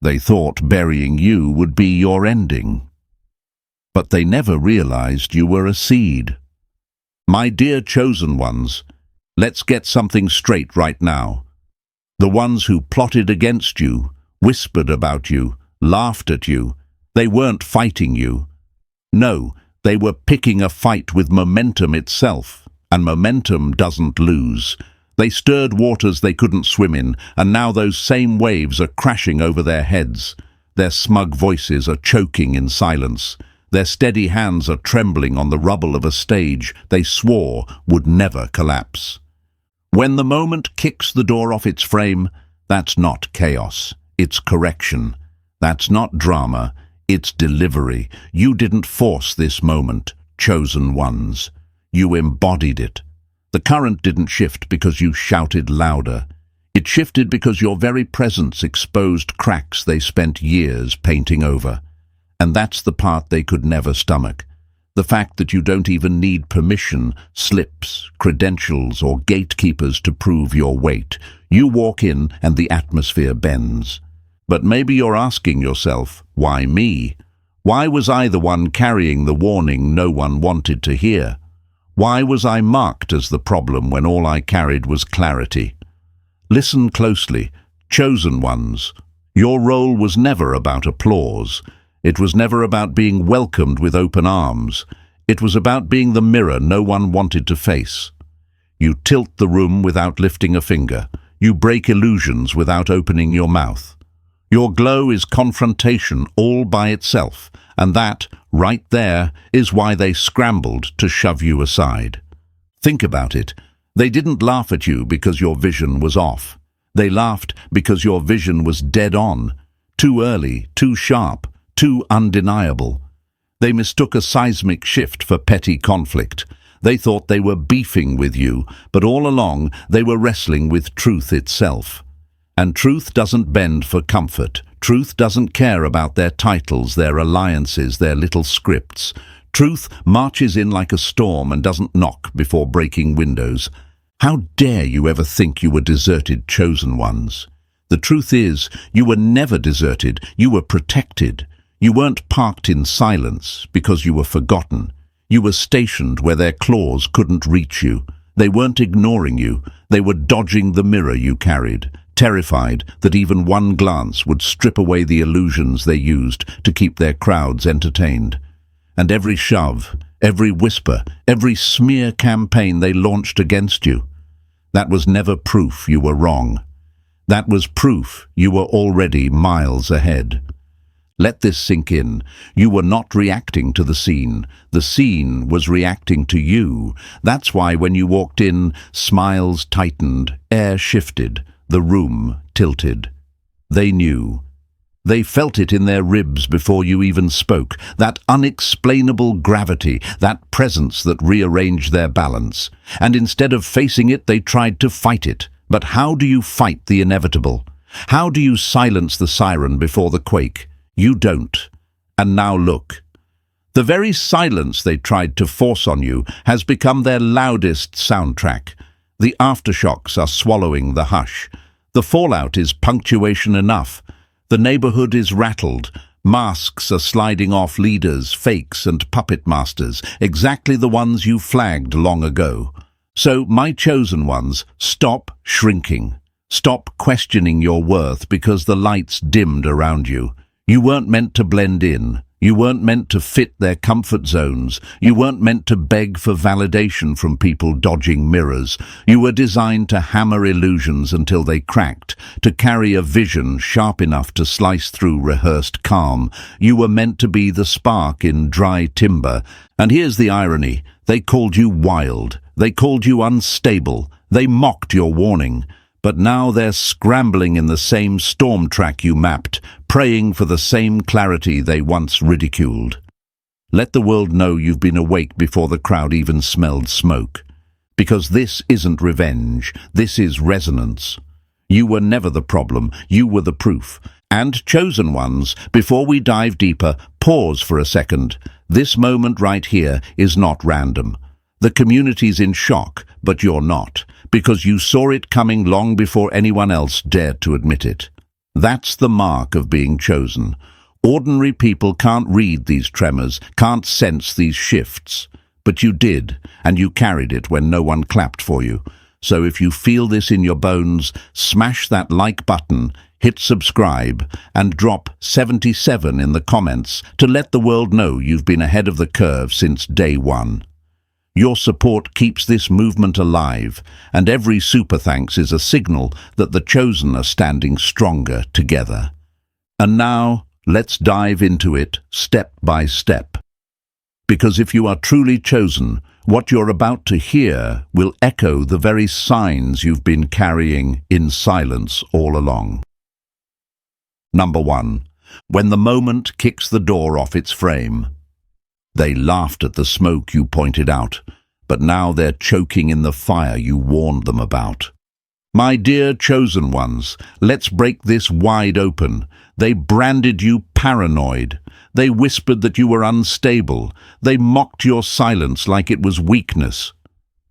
They thought burying you would be your ending. But they never realized you were a seed. My dear chosen ones, let's get something straight right now. The ones who plotted against you, whispered about you, laughed at you, they weren't fighting you. No, they were picking a fight with momentum itself, and momentum doesn't lose. They stirred waters they couldn't swim in, and now those same waves are crashing over their heads. Their smug voices are choking in silence. Their steady hands are trembling on the rubble of a stage they swore would never collapse. When the moment kicks the door off its frame, that's not chaos, it's correction. That's not drama, it's delivery. You didn't force this moment, chosen ones. You embodied it. The current didn't shift because you shouted louder. It shifted because your very presence exposed cracks they spent years painting over. And that's the part they could never stomach. The fact that you don't even need permission, slips, credentials, or gatekeepers to prove your weight. You walk in and the atmosphere bends. But maybe you're asking yourself, why me? Why was I the one carrying the warning no one wanted to hear? Why was I marked as the problem when all I carried was clarity? Listen closely, chosen ones. Your role was never about applause. It was never about being welcomed with open arms. It was about being the mirror no one wanted to face. You tilt the room without lifting a finger. You break illusions without opening your mouth. Your glow is confrontation all by itself, and that, right there, is why they scrambled to shove you aside. Think about it. They didn't laugh at you because your vision was off. They laughed because your vision was dead on, too early, too sharp, too undeniable. They mistook a seismic shift for petty conflict. They thought they were beefing with you, but all along they were wrestling with truth itself. And truth doesn't bend for comfort. Truth doesn't care about their titles, their alliances, their little scripts. Truth marches in like a storm and doesn't knock before breaking windows. How dare you ever think you were deserted, chosen ones? The truth is, you were never deserted, you were protected. You weren't parked in silence because you were forgotten. You were stationed where their claws couldn't reach you. They weren't ignoring you, they were dodging the mirror you carried, terrified that even one glance would strip away the illusions they used to keep their crowds entertained. And every shove, every whisper, every smear campaign they launched against you, that was never proof you were wrong. That was proof you were already miles ahead. Let this sink in. You were not reacting to the scene. The scene was reacting to you. That's why when you walked in, smiles tightened, air shifted, the room tilted. They knew. They felt it in their ribs before you even spoke, that unexplainable gravity, that presence that rearranged their balance. And instead of facing it, they tried to fight it. But how do you fight the inevitable? How do you silence the siren before the quake? You don't. And now look. The very silence they tried to force on you has become their loudest soundtrack. The aftershocks are swallowing the hush. The fallout is punctuation enough. The neighborhood is rattled. Masks are sliding off leaders, fakes and puppet masters, exactly the ones you flagged long ago. So, my chosen ones, stop shrinking. Stop questioning your worth because the lights dimmed around you. You weren't meant to blend in. You weren't meant to fit their comfort zones. You weren't meant to beg for validation from people dodging mirrors. You were designed to hammer illusions until they cracked, to carry a vision sharp enough to slice through rehearsed calm. You were meant to be the spark in dry timber. And here's the irony. They called you wild. They called you unstable. They mocked your warning. But now they're scrambling in the same storm track you mapped, praying for the same clarity they once ridiculed. Let the world know you've been awake before the crowd even smelled smoke. Because this isn't revenge, this is resonance. You were never the problem, you were the proof. And chosen ones, before we dive deeper, pause for a second. This moment right here is not random. The community's in shock, but you're not, because you saw it coming long before anyone else dared to admit it. That's the mark of being chosen. Ordinary people can't read these tremors, can't sense these shifts. But you did, and you carried it when no one clapped for you. So if you feel this in your bones, smash that like button, hit subscribe, and drop 77 in the comments to let the world know you've been ahead of the curve since day one. Your support keeps this movement alive, and every super thanks is a signal that the chosen are standing stronger together. And now, let's dive into it step by step. Because if you are truly chosen, what you're about to hear will echo the very signs you've been carrying in silence all along. Number 1. When the moment kicks the door off its frame. They laughed at the smoke you pointed out, but now they're choking in the fire you warned them about. My dear chosen ones, let's break this wide open. They branded you paranoid. They whispered that you were unstable. They mocked your silence like it was weakness.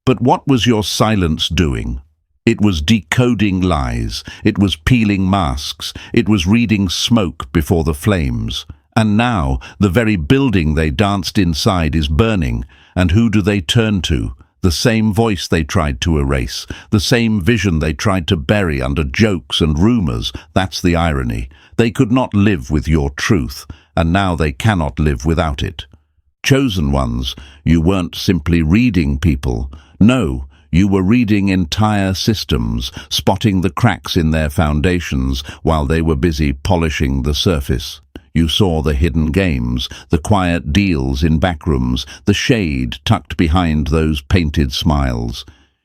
But what was your silence doing? It was decoding lies. It was peeling masks. It was reading smoke before the flames. And now, the very building they danced inside is burning. And who do they turn to? The same voice they tried to erase. The same vision they tried to bury under jokes and rumors. That's the irony. They could not live with your truth, and now they cannot live without it. Chosen ones, you weren't simply reading people. No, you were reading entire systems, spotting the cracks in their foundations while they were busy polishing the surface. You saw the hidden games, the quiet deals in backrooms, the shade tucked behind those painted smiles.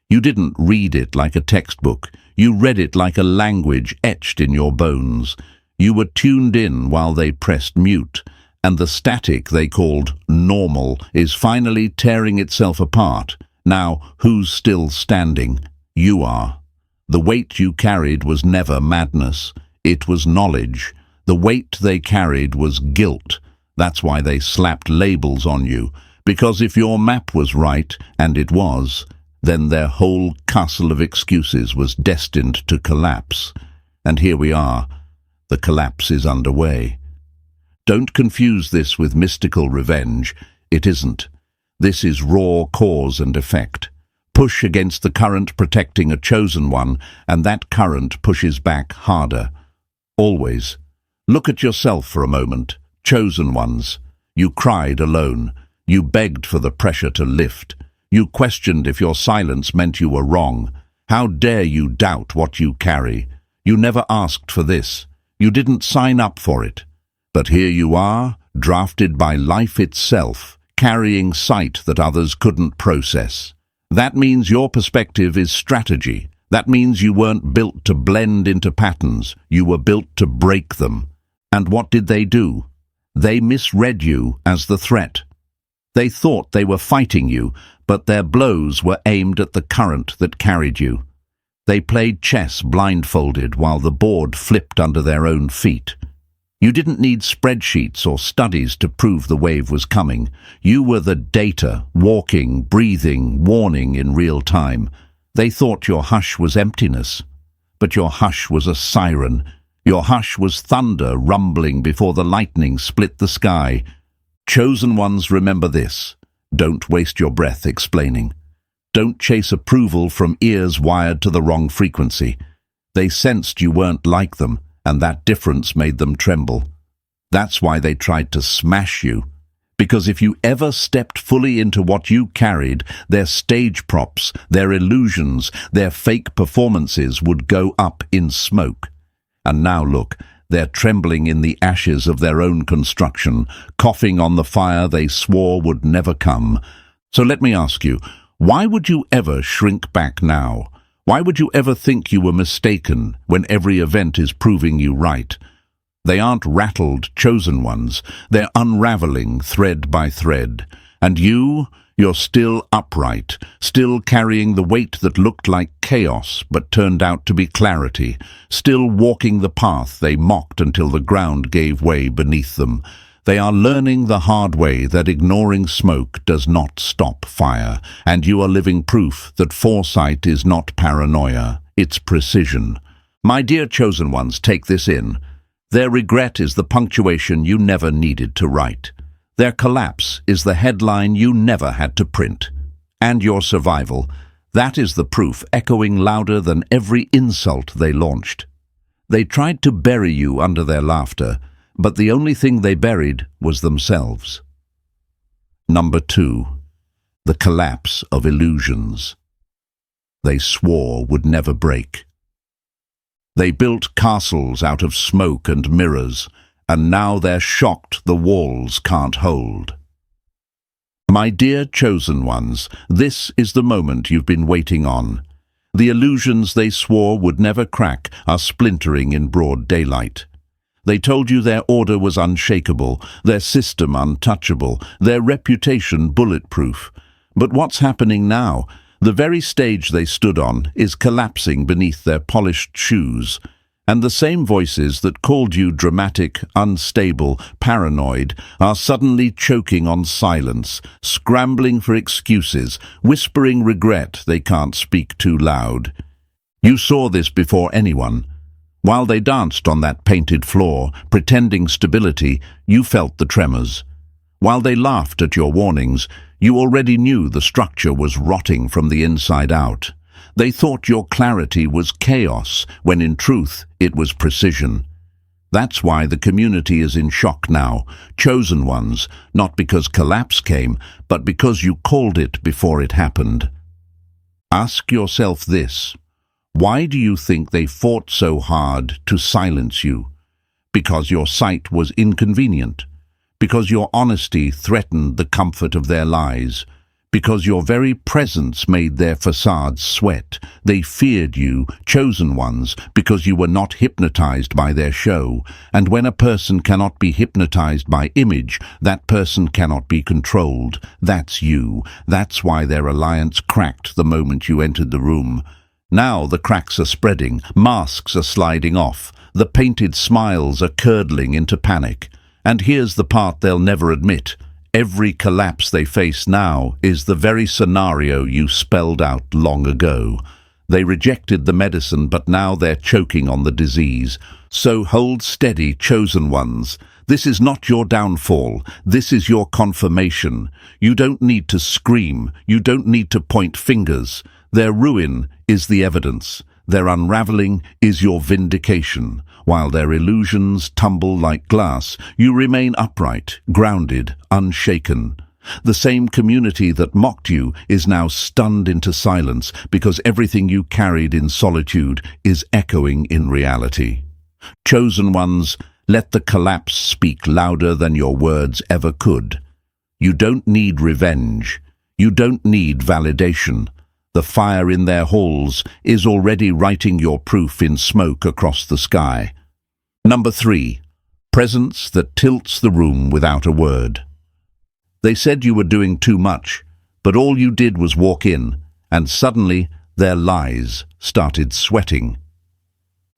You didn't read it like a textbook. You read it like a language etched in your bones. You were tuned in while they pressed mute, and the static they called normal is finally tearing itself apart. Now, who's still standing? You are. The weight you carried was never madness. It was knowledge. The weight they carried was guilt. That's why they slapped labels on you. Because if your map was right, and it was, then their whole castle of excuses was destined to collapse. And here we are. The collapse is underway. Don't confuse this with mystical revenge. It isn't. This is raw cause and effect. Push against the current protecting a chosen one, and that current pushes back harder. Always. Look at yourself for a moment. Chosen ones. You cried alone. You begged for the pressure to lift. You questioned if your silence meant you were wrong. How dare you doubt what you carry? You never asked for this. You didn't sign up for it. But here you are, drafted by life itself, carrying sight that others couldn't process. That means your perspective is strategy. That means you weren't built to blend into patterns. You were built to break them. And what did they do? They misread you as the threat. They thought they were fighting you, but their blows were aimed at the current that carried you. They played chess blindfolded while the board flipped under their own feet. You didn't need spreadsheets or studies to prove the wave was coming. You were the data, walking, breathing, warning in real time. They thought your hush was emptiness, but your hush was a siren. Your hush was thunder rumbling before the lightning split the sky. Chosen ones, remember this. Don't waste your breath explaining. Don't chase approval from ears wired to the wrong frequency. They sensed you weren't like them, and that difference made them tremble. That's why they tried to smash you. Because if you ever stepped fully into what you carried, their stage props, their illusions, their fake performances would go up in smoke. And now look, they're trembling in the ashes of their own construction, coughing on the fire they swore would never come. So let me ask you, why would you ever shrink back now? Why would you ever think you were mistaken when every event is proving you right? They aren't rattled chosen ones. They're unraveling thread by thread. And you're still upright, still carrying the weight that looked like chaos but turned out to be clarity, still walking the path they mocked until the ground gave way beneath them. They are learning the hard way that ignoring smoke does not stop fire, and you are living proof that foresight is not paranoia, it's precision. My dear chosen ones, take this in. Their regret is the punctuation you never needed to write. Their collapse is the headline you never had to print. And your survival, that is the proof echoing louder than every insult they launched. They tried to bury you under their laughter, but the only thing they buried was themselves. Number 2. The collapse of illusions. They swore would never break. They built castles out of smoke and mirrors, and now they're shocked the walls can't hold. My dear chosen ones, this is the moment you've been waiting on. The illusions they swore would never crack are splintering in broad daylight. They told you their order was unshakable, their system untouchable, their reputation bulletproof. But what's happening now? The very stage they stood on is collapsing beneath their polished shoes, and the same voices that called you dramatic, unstable, paranoid are suddenly choking on silence, scrambling for excuses, whispering regret they can't speak too loud. You saw this before anyone. While they danced on that painted floor, pretending stability, you felt the tremors. While they laughed at your warnings, you already knew the structure was rotting from the inside out. They thought your clarity was chaos, when in truth it was precision. That's why the community is in shock now, chosen ones, not because collapse came, but because you called it before it happened. Ask yourself this: why do you think they fought so hard to silence you? Because your sight was inconvenient. Because your honesty threatened the comfort of their lies. Because your very presence made their facades sweat. They feared you, chosen ones, because you were not hypnotized by their show. And when a person cannot be hypnotized by image, that person cannot be controlled. That's you. That's why their alliance cracked the moment you entered the room. Now the cracks are spreading, masks are sliding off, the painted smiles are curdling into panic. And here's the part they'll never admit. Every collapse they face now is the very scenario you spelled out long ago. They rejected the medicine, but now they're choking on the disease. So hold steady, chosen ones. This is not your downfall. This is your confirmation. You don't need to scream. You don't need to point fingers. Their ruin is the evidence. Their unraveling is your vindication. While their illusions tumble like glass, you remain upright, grounded, unshaken. The same community that mocked you is now stunned into silence because everything you carried in solitude is echoing in reality. Chosen ones, let the collapse speak louder than your words ever could. You don't need revenge. You don't need validation. The fire in their halls is already writing your proof in smoke across the sky. Number 3. Presence that tilts the room without a word. They said you were doing too much, but all you did was walk in, and suddenly their lies started sweating.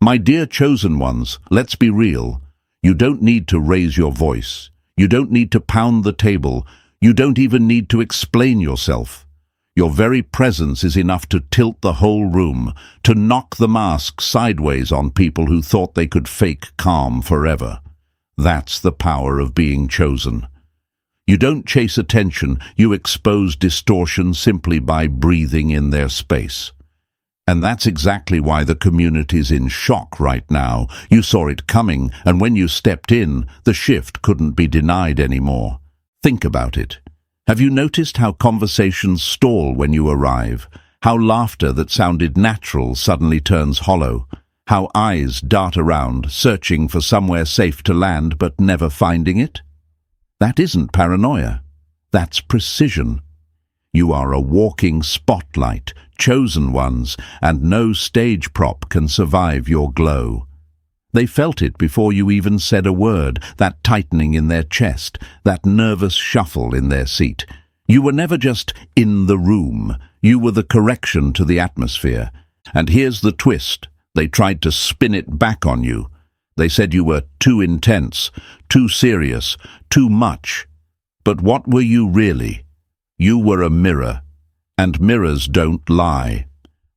My dear chosen ones, let's be real. You don't need to raise your voice. You don't need to pound the table. You don't even need to explain yourself. Your very presence is enough to tilt the whole room, to knock the mask sideways on people who thought they could fake calm forever. That's the power of being chosen. You don't chase attention, you expose distortion simply by breathing in their space. And that's exactly why the community's in shock right now. You saw it coming, and when you stepped in, the shift couldn't be denied anymore. Think about it. Have you noticed how conversations stall when you arrive? How laughter that sounded natural suddenly turns hollow? How eyes dart around, searching for somewhere safe to land but never finding it? That isn't paranoia. That's precision. You are a walking spotlight, chosen ones, and no stage prop can survive your glow. They felt it before you even said a word, that tightening in their chest, that nervous shuffle in their seat. You were never just in the room. You were the correction to the atmosphere. And here's the twist. They tried to spin it back on you. They said you were too intense, too serious, too much. But what were you really? You were a mirror. And mirrors don't lie.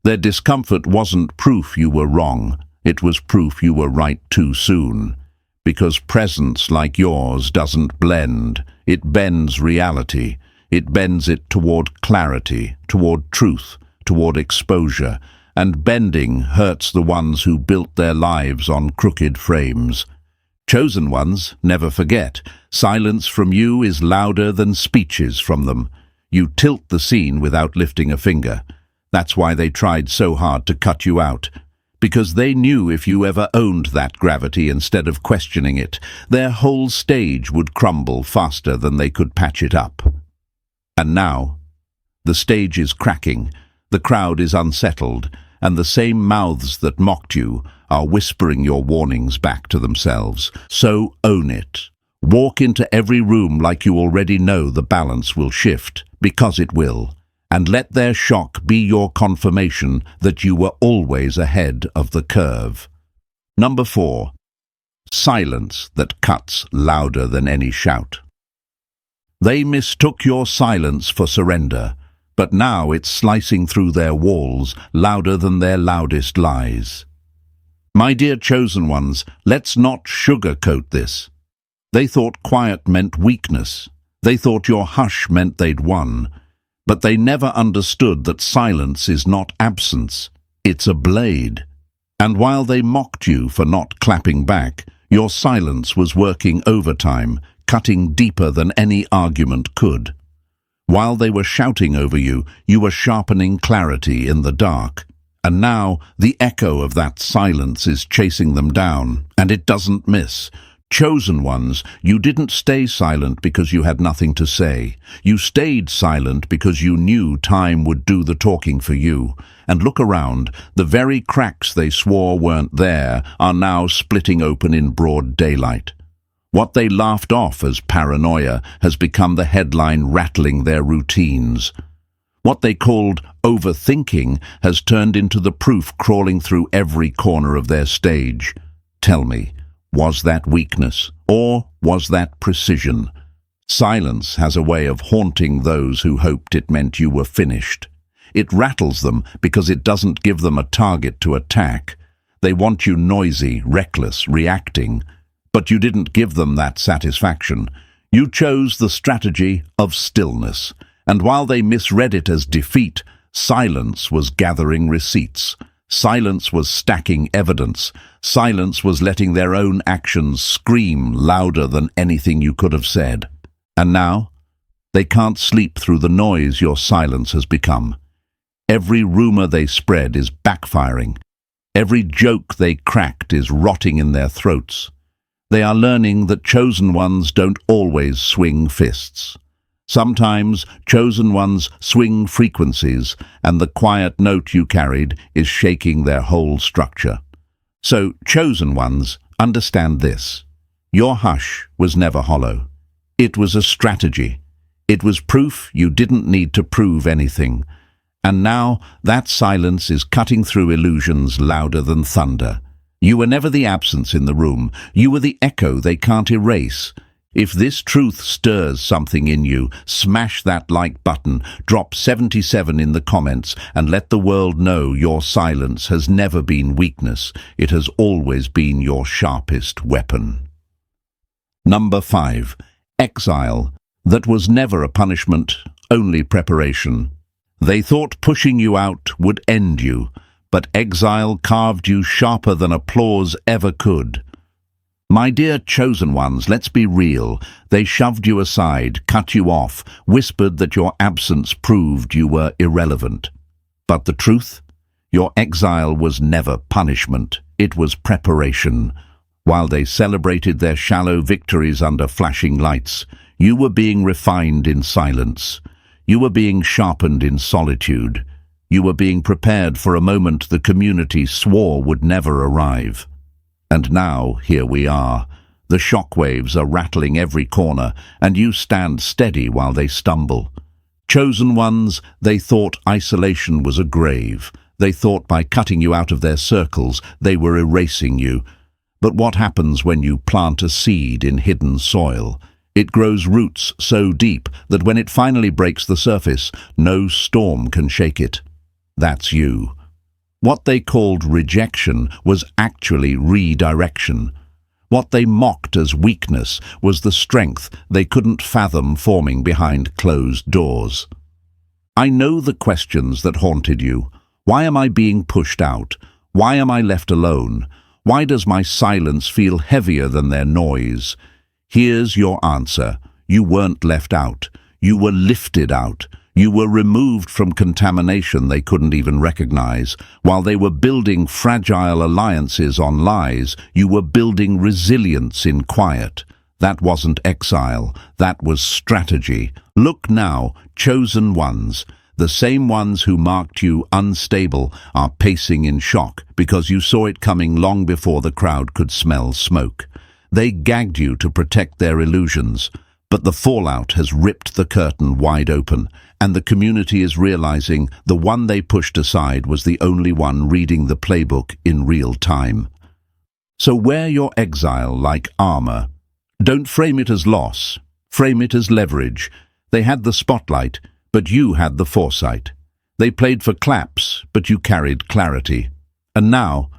Their discomfort wasn't proof you were wrong. It was proof you were right too soon. Because presence like yours doesn't blend. It bends reality. It bends it toward clarity, toward truth, toward exposure. And bending hurts the ones who built their lives on crooked frames. Chosen ones never forget. Silence from you is louder than speeches from them. You tilt the scene without lifting a finger. That's why they tried so hard to cut you out. Because they knew if you ever owned that gravity instead of questioning it, their whole stage would crumble faster than they could patch it up. And now, the stage is cracking, the crowd is unsettled, and the same mouths that mocked you are whispering your warnings back to themselves. So own it. Walk into every room like you already know the balance will shift, because it will. And let their shock be your confirmation that you were always ahead of the curve. Number 4. Silence that cuts louder than any shout. They mistook your silence for surrender, but now it's slicing through their walls louder than their loudest lies. My dear chosen ones, let's not sugarcoat this. They thought quiet meant weakness. They thought your hush meant they'd won. But they never understood that silence is not absence, it's a blade. And while they mocked you for not clapping back, your silence was working overtime, cutting deeper than any argument could. While they were shouting over you, you were sharpening clarity in the dark. And now the echo of that silence is chasing them down, and it doesn't miss. Chosen ones, you didn't stay silent because you had nothing to say. You stayed silent because you knew time would do the talking for you. And look around, the very cracks they swore weren't there are now splitting open in broad daylight. What they laughed off as paranoia has become the headline rattling their routines. What they called overthinking has turned into the proof crawling through every corner of their stage. Tell me, was that weakness, or was that precision? Silence has a way of haunting those who hoped it meant you were finished. It rattles them because it doesn't give them a target to attack. They want you noisy, reckless, reacting. But you didn't give them that satisfaction. You chose the strategy of stillness. And while they misread it as defeat, silence was gathering receipts. Silence was stacking evidence. Silence was letting their own actions scream louder than anything you could have said. And now, they can't sleep through the noise your silence has become. Every rumor they spread is backfiring. Every joke they cracked is rotting in their throats. They are learning that chosen ones don't always swing fists. Sometimes chosen ones swing frequencies, and the quiet note you carried is shaking their whole structure. So, chosen ones, understand this. Your hush was never hollow. It was a strategy. It was proof you didn't need to prove anything. And now that silence is cutting through illusions louder than thunder. You were never the absence in the room. You were the echo they can't erase. If this truth stirs something in you, smash that like button, drop 77 in the comments, and let the world know your silence has never been weakness. It has always been your sharpest weapon. Number 5. Exile. That was never a punishment, only preparation. They thought pushing you out would end you, but exile carved you sharper than applause ever could. My dear chosen ones, let's be real. They shoved you aside, cut you off, whispered that your absence proved you were irrelevant. But the truth? Your exile was never punishment. It was preparation. While they celebrated their shallow victories under flashing lights, you were being refined in silence. You were being sharpened in solitude. You were being prepared for a moment the community swore would never arrive. And now, here we are. The shockwaves are rattling every corner, and you stand steady while they stumble. Chosen ones, they thought isolation was a grave. They thought by cutting you out of their circles, they were erasing you. But what happens when you plant a seed in hidden soil? It grows roots so deep that when it finally breaks the surface, no storm can shake it. That's you. What they called rejection was actually redirection. What they mocked as weakness was the strength they couldn't fathom forming behind closed doors. I know the questions that haunted you. Why am I being pushed out? Why am I left alone? Why does my silence feel heavier than their noise? Here's your answer. You weren't left out. You were lifted out. You were removed from contamination they couldn't even recognize. While they were building fragile alliances on lies, you were building resilience in quiet. That wasn't exile. That was strategy. Look now, chosen ones. The same ones who marked you unstable are pacing in shock because you saw it coming long before the crowd could smell smoke. They gagged you to protect their illusions. But the fallout has ripped the curtain wide open, and the community is realizing the one they pushed aside was the only one reading the playbook in real time. So wear your exile like armor. Don't frame it as loss. Frame it as leverage. They had the spotlight, but you had the foresight. They played for claps, but you carried clarity. And now,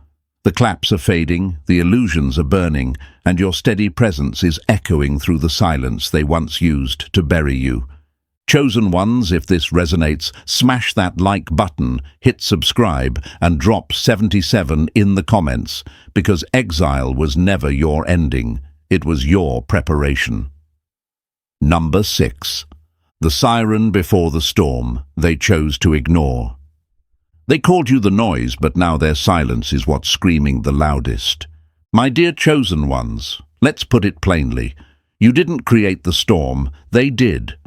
the claps are fading, the illusions are burning, and your steady presence is echoing through the silence they once used to bury you. Chosen ones, if this resonates, smash that like button, hit subscribe, and drop 77 in the comments, because exile was never your ending, it was your preparation. Number 6. The siren before the storm they chose to ignore. They called you the noise, but now their silence is what's screaming the loudest. My dear chosen ones, let's put it plainly. You didn't create the storm, they did.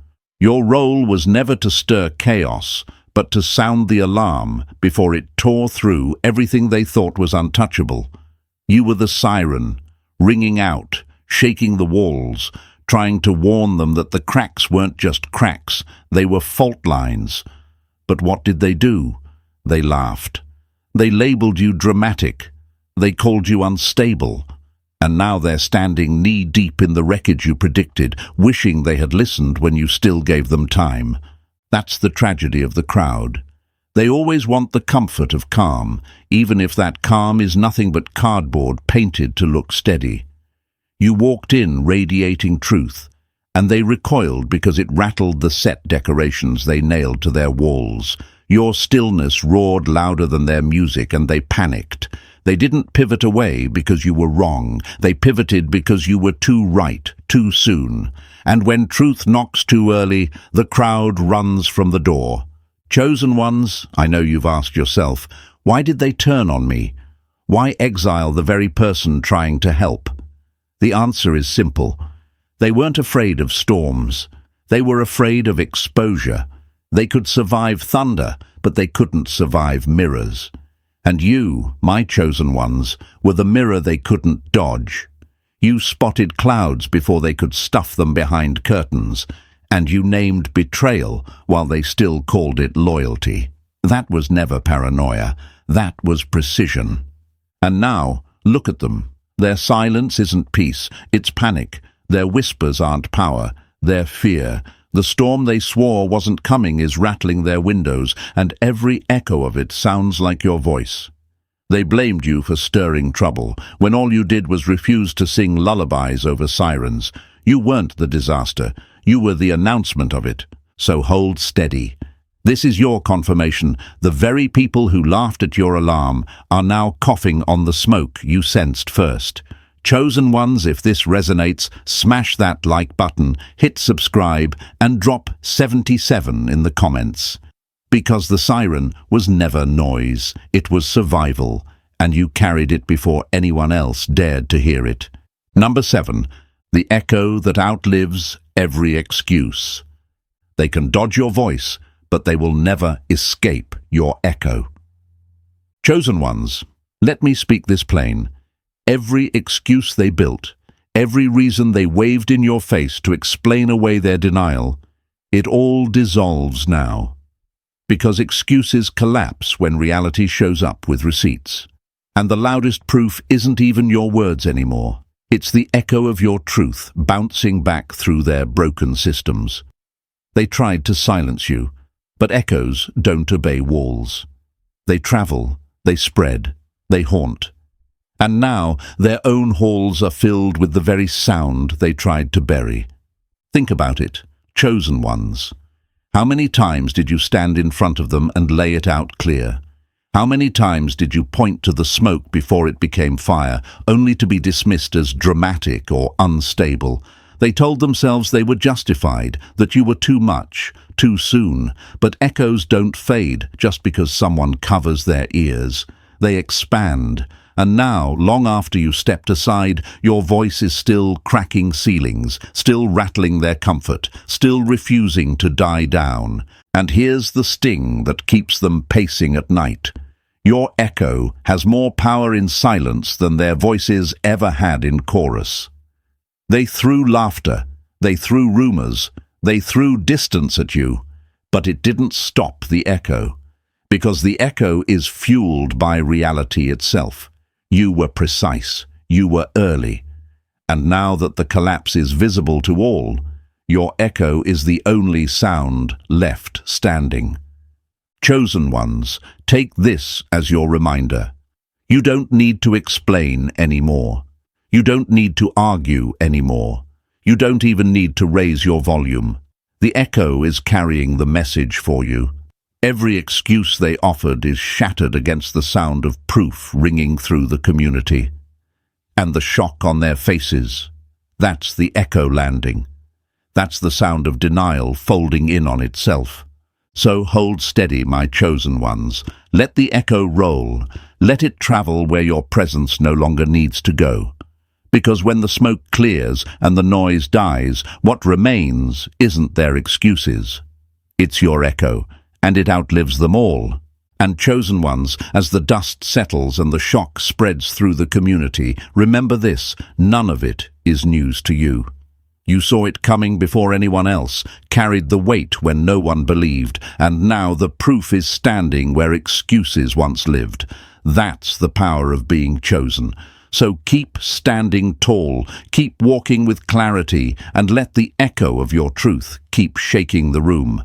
Your role was never to stir chaos, but to sound the alarm before it tore through everything they thought was untouchable. You were the siren, ringing out, shaking the walls, trying to warn them that the cracks weren't just cracks, they were fault lines. But what did they do? They laughed. They labeled you dramatic. They called you unstable. And now they're standing knee-deep in the wreckage you predicted, wishing they had listened when you still gave them time. That's the tragedy of the crowd. They always want the comfort of calm, even if that calm is nothing but cardboard painted to look steady. You walked in radiating truth, and they recoiled because it rattled the set decorations they nailed to their walls. Your stillness roared louder than their music, and they panicked. They didn't pivot away because you were wrong. They pivoted because you were too right, too soon. And when truth knocks too early, the crowd runs from the door. Chosen ones, I know you've asked yourself, why did they turn on me? Why exile the very person trying to help? The answer is simple. They weren't afraid of storms. They were afraid of exposure. They could survive thunder, but they couldn't survive mirrors. And you, my chosen ones, were the mirror they couldn't dodge. You spotted clouds before they could stuff them behind curtains, and you named betrayal while they still called it loyalty. That was never paranoia. That was precision. And now, look at them. Their silence isn't peace, it's panic. Their whispers aren't power, they're fear. The storm they swore wasn't coming is rattling their windows, and every echo of it sounds like your voice. They blamed you for stirring trouble, when all you did was refuse to sing lullabies over sirens. You weren't the disaster, you were the announcement of it. So hold steady. This is your confirmation. The very people who laughed at your alarm are now coughing on the smoke you sensed first. Chosen ones, if this resonates, smash that like button, hit subscribe, and drop 77 in the comments. Because the siren was never noise, it was survival, and you carried it before anyone else dared to hear it. Number 7, the echo that outlives every excuse. They can dodge your voice, but they will never escape your echo. Chosen ones, let me speak this plain. Every excuse they built, every reason they waved in your face to explain away their denial, it all dissolves now. Because excuses collapse when reality shows up with receipts. And the loudest proof isn't even your words anymore. It's the echo of your truth bouncing back through their broken systems. They tried to silence you, but echoes don't obey walls. They travel, They spread. They haunt. And now their own halls are filled with the very sound they tried to bury. Think about it, chosen ones. How many times did you stand in front of them and lay it out clear? How many times did you point to the smoke before it became fire, only to be dismissed as dramatic or unstable? They told themselves they were justified, that you were too much, too soon. But echoes don't fade just because someone covers their ears. They expand. And now, long after you stepped aside, your voice is still cracking ceilings, still rattling their comfort, still refusing to die down. And here's the sting that keeps them pacing at night. Your echo has more power in silence than their voices ever had in chorus. They threw laughter, they threw rumors, they threw distance at you, but it didn't stop the echo. Because the echo is fueled by reality itself. You were precise, you were early, and now that the collapse is visible to all, your echo is the only sound left standing. Chosen ones, take this as your reminder. You don't need to explain anymore. You don't need to argue anymore. You don't even need to raise your volume. The echo is carrying the message for you. Every excuse they offered is shattered against the sound of proof ringing through the community. And the shock on their faces, that's the echo landing. That's the sound of denial folding in on itself. So hold steady, my chosen ones. Let the echo roll. Let it travel where your presence no longer needs to go. Because when the smoke clears and the noise dies, what remains isn't their excuses. It's your echo. And it outlives them all. And chosen ones, as the dust settles and the shock spreads through the community, remember this, none of it is news to you. You saw it coming before anyone else, carried the weight when no one believed, and now the proof is standing where excuses once lived. That's the power of being chosen. So keep standing tall, keep walking with clarity, and let the echo of your truth keep shaking the room.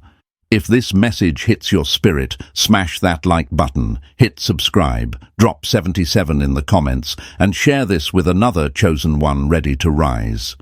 If this message hits your spirit, smash that like button, hit subscribe, drop 77 in the comments, and share this with another chosen one ready to rise.